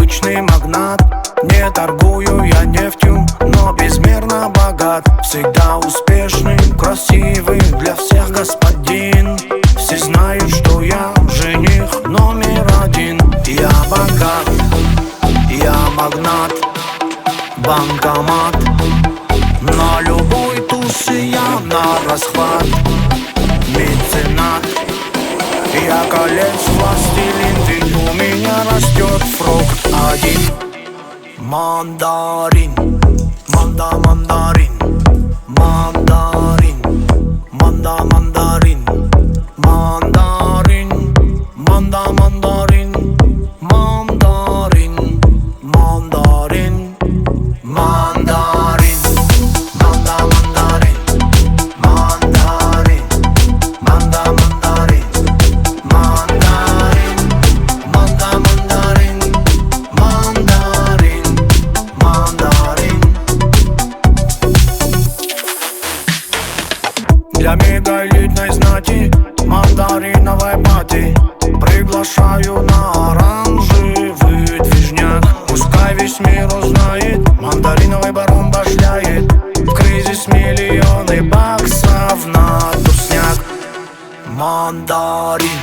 обычный магнат. Не торгую я нефтью, но безмерно богат. Всегда успешный, красивый, для всех господин. Все знают, что я жених номер один. Я богат, я магнат, банкомат. На любой тусе я на расхват. Меценат, я колец властелин, ведь у меня растет фрукт один. Мандарин, мандарин, мандарин, мандарин, мандарин, мандарин, мандарин, мандарин, мандарин, мандарин, мандарин, мандарин, мандарин, мандарин. Для мегаэлитной знати мандариновой пати приглашаю на оранжевый движняк. Пускай весь мир узнает, мандариновый барон башляет. В кризис миллионы баксов на тусняк. Мандарин,